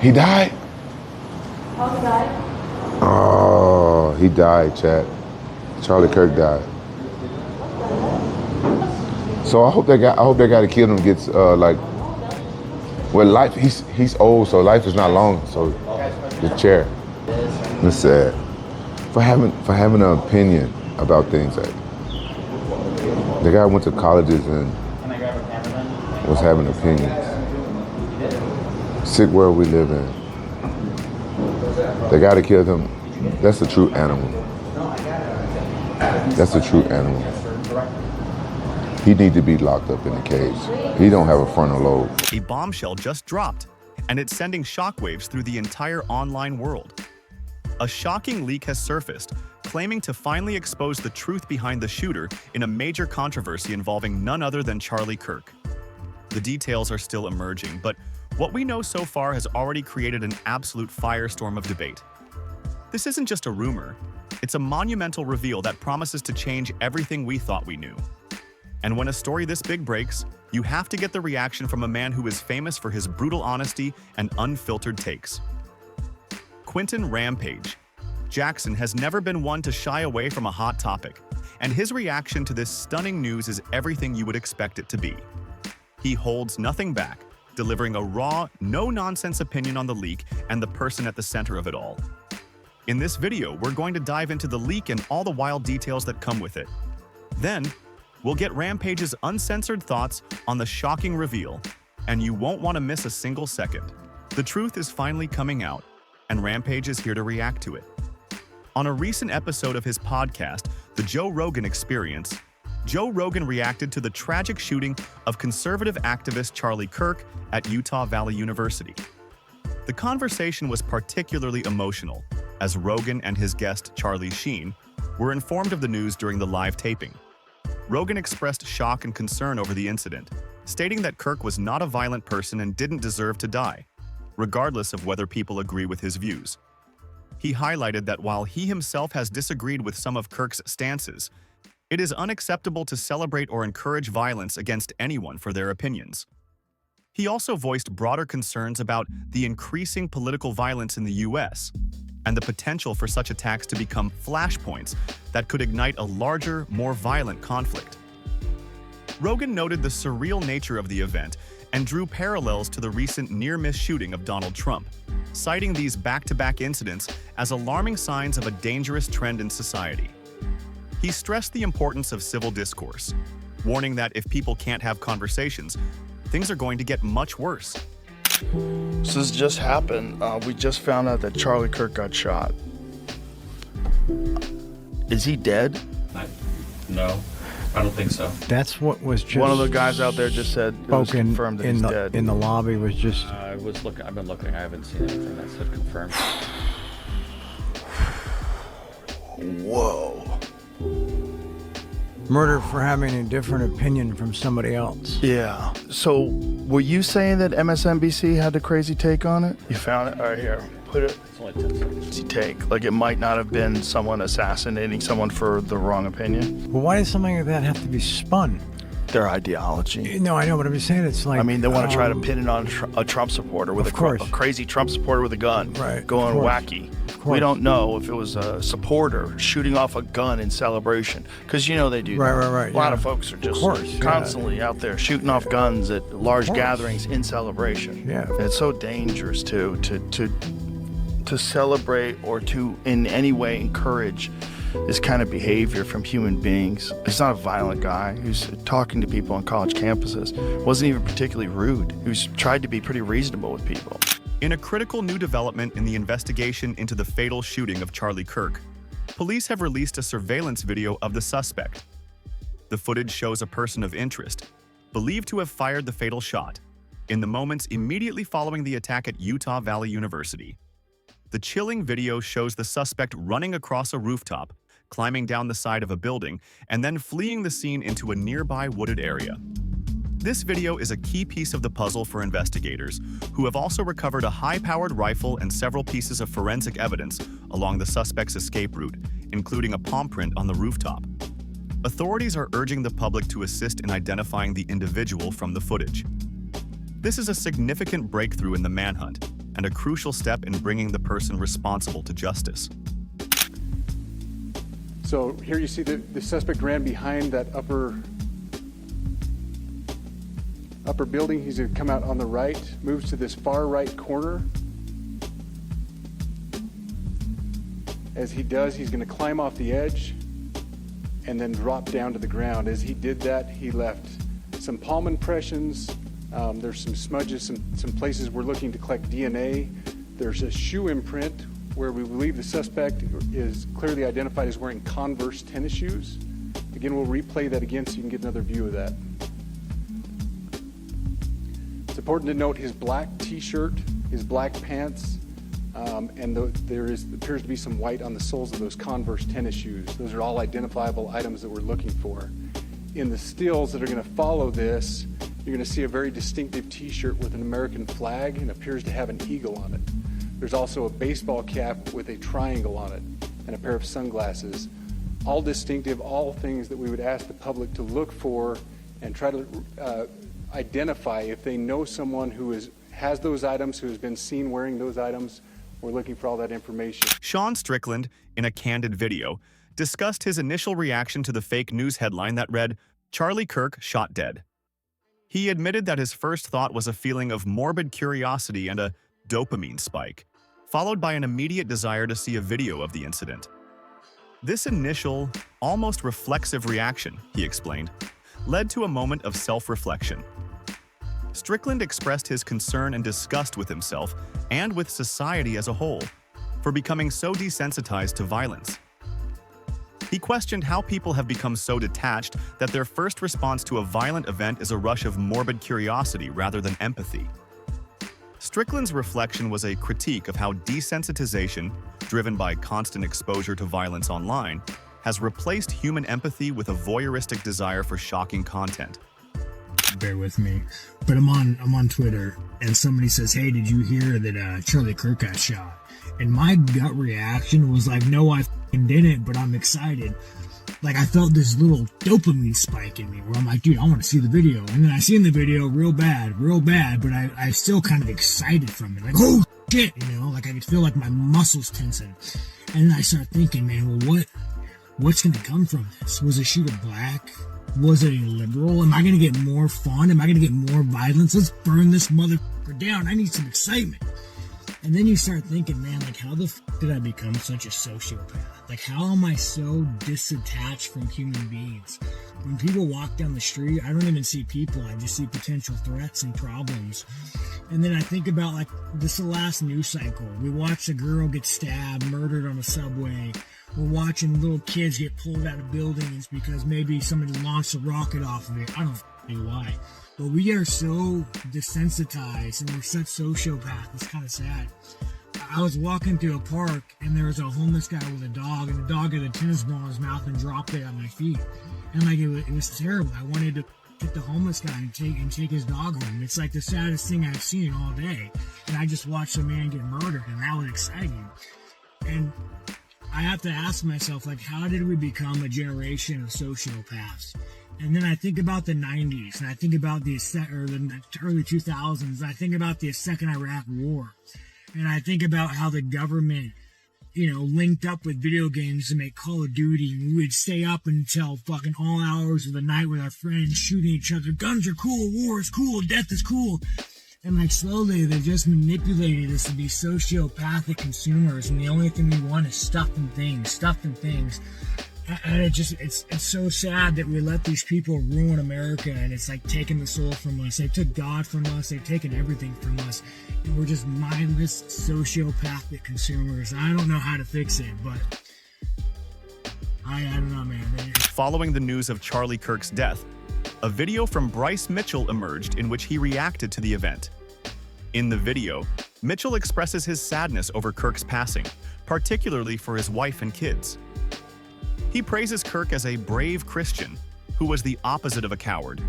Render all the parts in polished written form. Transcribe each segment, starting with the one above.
He died? How he died? Oh, he died, chat. Charlie Kirk died. So I hope that guy that killed him gets like, well, life. He's old, so life is not long. So the chair. It's sad for having an opinion about things. Like, the guy went to colleges and was having opinions. Sick world we live in. The guy that killed him, that's a true animal. That's a true animal. He needs to be locked up in a cage. He don't have a frontal lobe. A bombshell just dropped, and it's sending shockwaves through the entire online world. A shocking leak has surfaced, claiming to finally expose the truth behind the shooter in a major controversy involving none other than Charlie Kirk. The details are still emerging, but what we know so far has already created an absolute firestorm of debate. This isn't just a rumor, it's a monumental reveal that promises to change everything we thought we knew. And when a story this big breaks, you have to get the reaction from a man who is famous for his brutal honesty and unfiltered takes. Quinton Rampage Jackson has never been one to shy away from a hot topic, and his reaction to this stunning news is everything you would expect it to be. He holds nothing back, delivering a raw, no-nonsense opinion on the leak and the person at the center of it all. In this video, we're going to dive into the leak and all the wild details that come with it. Then, we'll get Rampage's uncensored thoughts on the shocking reveal, and you won't want to miss a single second. The truth is finally coming out, and Rampage is here to react to it. On a recent episode of his podcast, The Joe Rogan Experience, Joe Rogan reacted to the tragic shooting of conservative activist Charlie Kirk at Utah Valley University. The conversation was particularly emotional, as Rogan and his guest, Charlie Sheen, were informed of the news during the live taping. Rogan expressed shock and concern over the incident, stating that Kirk was not a violent person and didn't deserve to die, regardless of whether people agree with his views. He highlighted that while he himself has disagreed with some of Kirk's stances, it is unacceptable to celebrate or encourage violence against anyone for their opinions. He also voiced broader concerns about the increasing political violence in the U.S. and the potential for such attacks to become flashpoints that could ignite a larger, more violent conflict. Rogan noted the surreal nature of the event and drew parallels to the recent near-miss shooting of Donald Trump, citing these back-to-back incidents as alarming signs of a dangerous trend in society. He stressed the importance of civil discourse, warning that if people can't have conversations, things are going to get much worse. So this just happened. We just found out that Charlie Kirk got shot. Is he dead? No, I don't think so. That's what was just One of the guys out there just said it was spoken confirmed that he's dead. in the lobby was just I was looking. I've been looking. I haven't seen anything that said confirmed. Whoa. murder for having a different opinion from somebody else. Yeah. So were you saying that MSNBC had a crazy take on it? You found it? All right, here. Put it. It's only 10 seconds. Crazy take. Like it might not have been someone assassinating someone for the wrong opinion. Well, why does something like that have to be spun? Their ideology. No, I know, but I'm just saying it's like... I mean, they want to try to pin it on a Trump supporter with a crazy Trump supporter with a gun. Right. Going wacky. We don't know if it was a supporter shooting off a gun in celebration. Because, you know, they do. Right. A lot of folks are just constantly out there shooting off guns at large gatherings in celebration. Yeah. And it's so dangerous, too, to celebrate or to in any way encourage this kind of behavior from human beings. He's not a violent guy who's talking to people on college campuses. Wasn't even particularly rude. Who's tried to be pretty reasonable with people. In a critical new development in the investigation into the fatal shooting of Charlie Kirk, police have released a surveillance video of the suspect. The footage shows a person of interest, believed to have fired the fatal shot, in the moments immediately following the attack at Utah Valley University. The chilling video shows the suspect running across a rooftop, climbing down the side of a building, and then fleeing the scene into a nearby wooded area. This video is a key piece of the puzzle for investigators, who have also recovered a high-powered rifle and several pieces of forensic evidence along the suspect's escape route, including a palm print on the rooftop. Authorities are urging the public to assist in identifying the individual from the footage. This is a significant breakthrough in the manhunt, and a crucial step in bringing the person responsible to justice. So here you see the suspect ran behind that upper building. He's going to come out on the right, moves to this far right corner. As he does, he's going to climb off the edge and then drop down to the ground. As he did that, he left some palm impressions. There's some smudges, some places we're looking to collect DNA. There's a shoe imprint where we believe the suspect is clearly identified as wearing Converse tennis shoes. Again, we'll replay that again so you can get another view of that. It's important to note his black t-shirt, his black pants, and there appears to be some white on the soles of those Converse tennis shoes. Those are all identifiable items that we're looking for. In the stills that are going to follow this, you're going to see a very distinctive t-shirt with an American flag and appears to have an eagle on it. There's also a baseball cap with a triangle on it and a pair of sunglasses. All distinctive, all things that we would ask the public to look for and try to identify if they know someone who has those items, who has been seen wearing those items. We're looking for all that information. Sean Strickland, in a candid video, discussed his initial reaction to the fake news headline that read, "Charlie Kirk shot dead." He admitted that his first thought was a feeling of morbid curiosity and a dopamine spike, followed by an immediate desire to see a video of the incident. This initial, almost reflexive reaction, he explained, led to a moment of self-reflection. Strickland expressed his concern and disgust with himself and with society as a whole for becoming so desensitized to violence. He questioned how people have become so detached that their first response to a violent event is a rush of morbid curiosity rather than empathy. Strickland's reflection was a critique of how desensitization, driven by constant exposure to violence online, has replaced human empathy with a voyeuristic desire for shocking content. Bear with me, but I'm on Twitter, and somebody says, "Hey, did you hear that Charlie Kirk got shot?" And my gut reaction was like, "No, I didn't, but I'm excited." Like, I felt this little dopamine spike in me where I'm like, dude, I want to see the video. And then I see in the video real bad, but I still kind of excited from it. Like, oh shit, like I could feel like my muscles tensing. And then I start thinking, man, well, what's going to come from this? Was a shooter black? Was it a liberal? Am I going to get more fun? Am I going to get more violence? Let's burn this motherfucker down. I need some excitement. And then you start thinking, man, like, how the fuck did I become such a sociopath? Like, how am I so disattached from human beings? When people walk down the street, I don't even see people. I just see potential threats and problems. And then I think about, like, this is the last news cycle. We watched a girl get stabbed, murdered on a subway. We're watching little kids get pulled out of buildings because maybe somebody launched a rocket off of it. I don't know why. But we are so desensitized and we're such sociopaths. It's kind of sad. I was walking through a park and there was a homeless guy with a dog, and the dog had a tennis ball in his mouth and dropped it at my feet. And like it was terrible. I wanted to get the homeless guy and take his dog home. It's like the saddest thing I've seen all day. And I just watched a man get murdered, and that was exciting. And I have to ask myself, like, how did we become a generation of sociopaths? And then I think about the 90s, and I think about the early 2000s, I think about the second Iraq War, and I think about how the government, linked up with video games to make Call of Duty, and we would stay up until fucking all hours of the night with our friends shooting each other. Guns are cool, war is cool, death is cool. And like slowly, they just manipulated us to be sociopathic consumers, and the only thing we want is stuff and things. And it's so sad that we let these people ruin America, and it's like taking the soul from us. They took God from us. They've taken everything from us. And we're just mindless sociopathic consumers. I don't know how to fix it, but I don't know, man. Following the news of Charlie Kirk's death, a video from Bryce Mitchell emerged in which he reacted to the event. In the video, Mitchell expresses his sadness over Kirk's passing, particularly for his wife and kids. He praises Kirk as a brave Christian who was the opposite of a coward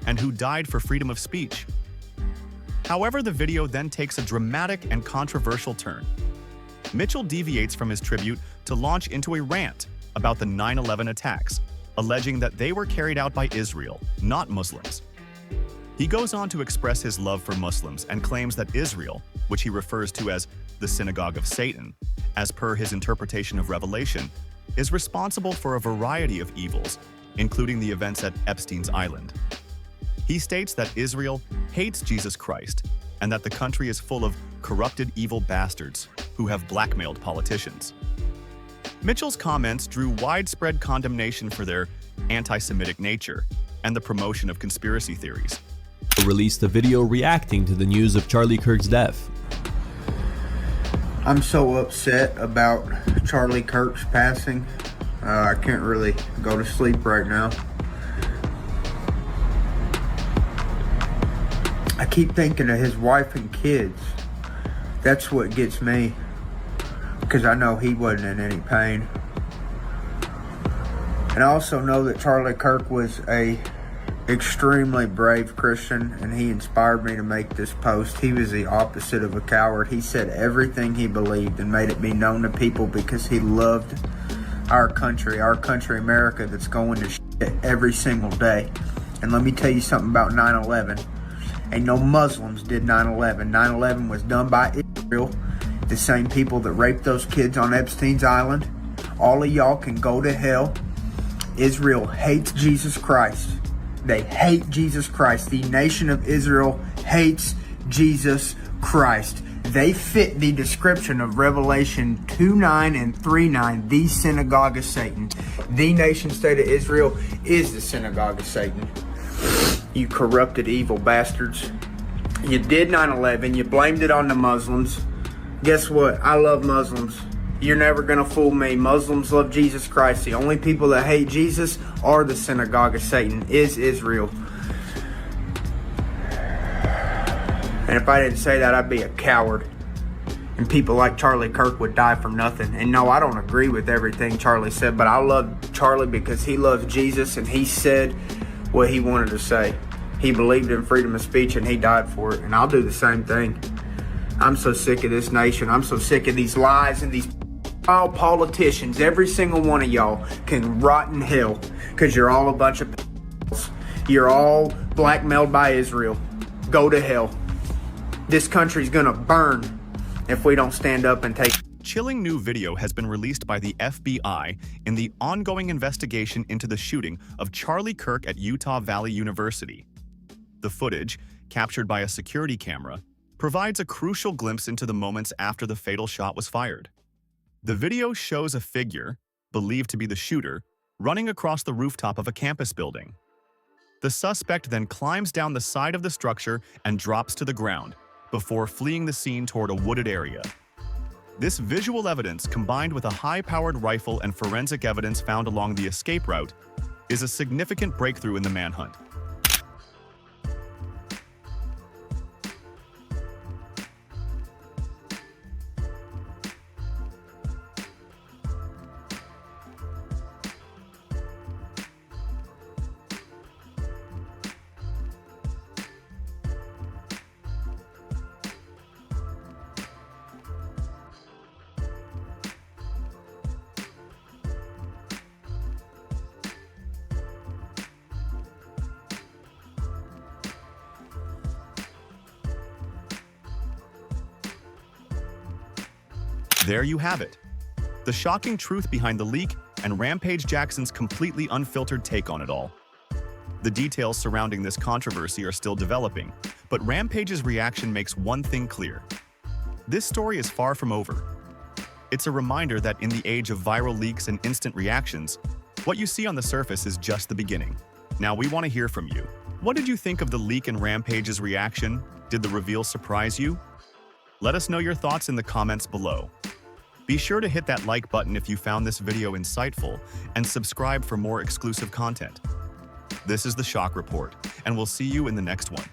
and who died for freedom of speech. However, the video then takes a dramatic and controversial turn. Mitchell deviates from his tribute to launch into a rant about the 9/11 attacks, alleging that they were carried out by Israel, not Muslims. He goes on to express his love for Muslims and claims that Israel, which he refers to as the synagogue of Satan, as per his interpretation of Revelation, is responsible for a variety of evils, including the events at Epstein's Island. He states that Israel hates Jesus Christ and that the country is full of corrupted evil bastards who have blackmailed politicians. Mitchell's comments drew widespread condemnation for their anti-Semitic nature and the promotion of conspiracy theories. Released a video reacting to the news of Charlie Kirk's death. I'm so upset about Charlie Kirk's passing. I can't really go to sleep right now. I keep thinking of his wife and kids. That's what gets me, because I know he wasn't in any pain. And I also know that Charlie Kirk was a extremely brave Christian, and he inspired me to make this post. He was the opposite of a coward. He said everything he believed and made it be known to people because he loved our country, America, that's going to shit every single day. And let me tell you something about 9/11. Ain't no Muslims did 9/11. 9/11 was done by Israel, the same people that raped those kids on Epstein's Island. All of y'all can go to hell. Israel hates Jesus Christ. They hate Jesus Christ. The nation of Israel hates Jesus Christ. They fit the description of Revelation 2:9 and 3:9, the synagogue of Satan. The nation state of Israel is the synagogue of Satan. You corrupted evil bastards. You did 9/11. You blamed it on the Muslims. Guess what? I love Muslims. You're never going to fool me. Muslims love Jesus Christ. The only people that hate Jesus are the synagogue of Satan, is Israel. And if I didn't say that, I'd be a coward. And people like Charlie Kirk would die from nothing. And no, I don't agree with everything Charlie said, but I love Charlie because he loves Jesus and he said what he wanted to say. He believed in freedom of speech and he died for it. And I'll do the same thing. I'm so sick of this nation. I'm so sick of these lies and these all politicians. Every single one of y'all can rot in hell because you're all a bunch of you're all blackmailed by Israel. Go to hell. This country's gonna burn if we don't stand up and take. Chilling new video has been released by the FBI in the ongoing investigation into the shooting of Charlie Kirk at Utah Valley University. The footage, captured by a security camera, provides a crucial glimpse into the moments after the fatal shot was fired. The video shows a figure, believed to be the shooter, running across the rooftop of a campus building. The suspect then climbs down the side of the structure and drops to the ground, before fleeing the scene toward a wooded area. This visual evidence, combined with a high-powered rifle and forensic evidence found along the escape route, is a significant breakthrough in the manhunt. There you have it. The shocking truth behind the leak and Rampage Jackson's completely unfiltered take on it all. The details surrounding this controversy are still developing, but Rampage's reaction makes one thing clear. This story is far from over. It's a reminder that in the age of viral leaks and instant reactions, what you see on the surface is just the beginning. Now we want to hear from you. What did you think of the leak and Rampage's reaction? Did the reveal surprise you? Let us know your thoughts in the comments below. Be sure to hit that like button if you found this video insightful and subscribe for more exclusive content. This is The Shock Report, and we'll see you in the next one.